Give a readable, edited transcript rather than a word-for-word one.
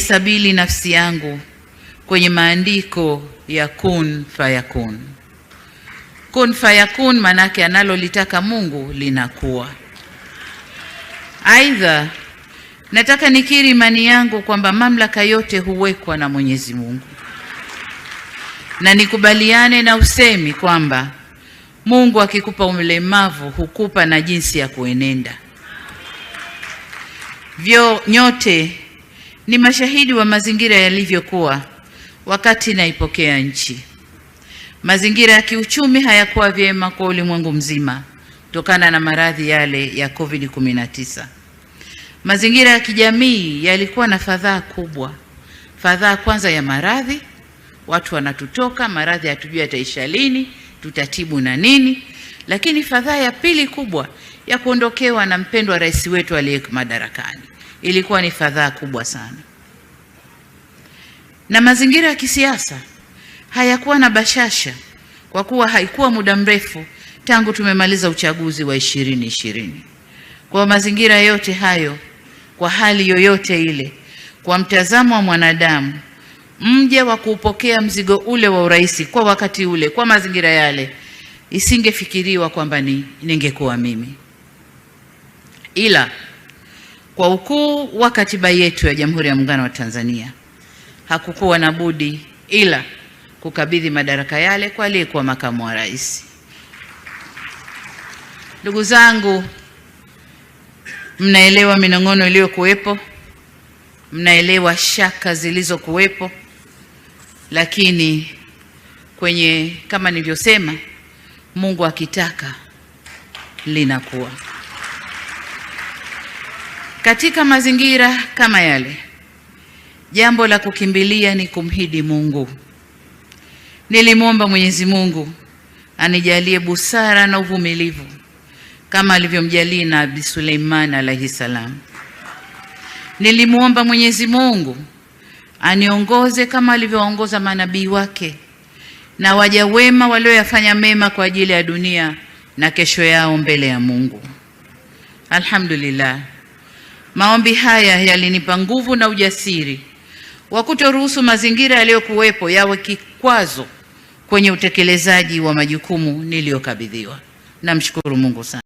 Sabili nafsi yangu kwenye maandiko ya kun fayakun. Kun fayakun manake analolitaka Mungu linakuwa. Aidha, nataka nikiri imani yangu kwamba mamlaka yote huwekwa na Mwenyezi Mungu, na nikubaliane na usemi kwamba Mungu akikupa ulemavu hukupa na jinsi ya kuenenda. Nyote ni mashahidi wa mazingira yalivyokuwa wakati naipokea nchi. Mazingira ya kiuchumi hayakuwa vyema kwa ulimwengu mzima kutokana na maradhi yale ya COVID-19. Mazingira ya kijamii yalikuwa na fadhaa kubwa. Fadhaa kwanza ya maradhi, watu wanatutoka, maradhi hatujui yataisha lini, tutatibu na nini. Lakini fadhaa ya pili kubwa ya kuondokewa na mpendwa rais wetu aliyeko madarakani. Ilikuwa ni fadhaa kubwa sana. Na mazingira ya kisiasa hayakuwa na bashasha kwa kuwa haikuwa muda mrefu tangu tumemaliza uchaguzi wa 2020. Kwa mazingira yote hayo, kwa hali yoyote ile, kwa mtazamo wa mwanadamu, mje wa kuupokea mzigo ule wa urais kwa wakati ule, kwa mazingira yale, isingefikiriwa kwamba ningekuwa mimi. Ila kwa ukuu wa katiba yetu ya Jamhuri ya Muungano wa Tanzania, hakukuwa na budi ila kukabidhi madaraka yale kwa aliyekuwa makamu wa rais. Ndugu zangu, mnaelewa minong'ono iliyokuwepo, mnaelewa shaka zilizokuwepo, lakini kama nilivyosema, Mungu akitaka linakuwa. Katika mazingira kama yale, jambo la kukimbilia ni kumhidi Mungu. Nilimwomba Mwenyezi Mungu anijalie busara na uvumilivu kama alivyomjalia Nabii Suleiman alayhi salam. Nilimwomba Mwenyezi Mungu aniongoze kama alivyoongoza manabii wake na waja wema walioyafanya mema kwa ajili ya dunia na kesho yao mbele ya Mungu. Alhamdulillah, maombi haya yalinipa nguvu na ujasiri wa kutoruhusu mazingira yaliyokuwepo yawe kikwazo kwenye utekelezaji wa majukumu niliyokabidhiwa. Namshukuru Mungu sana.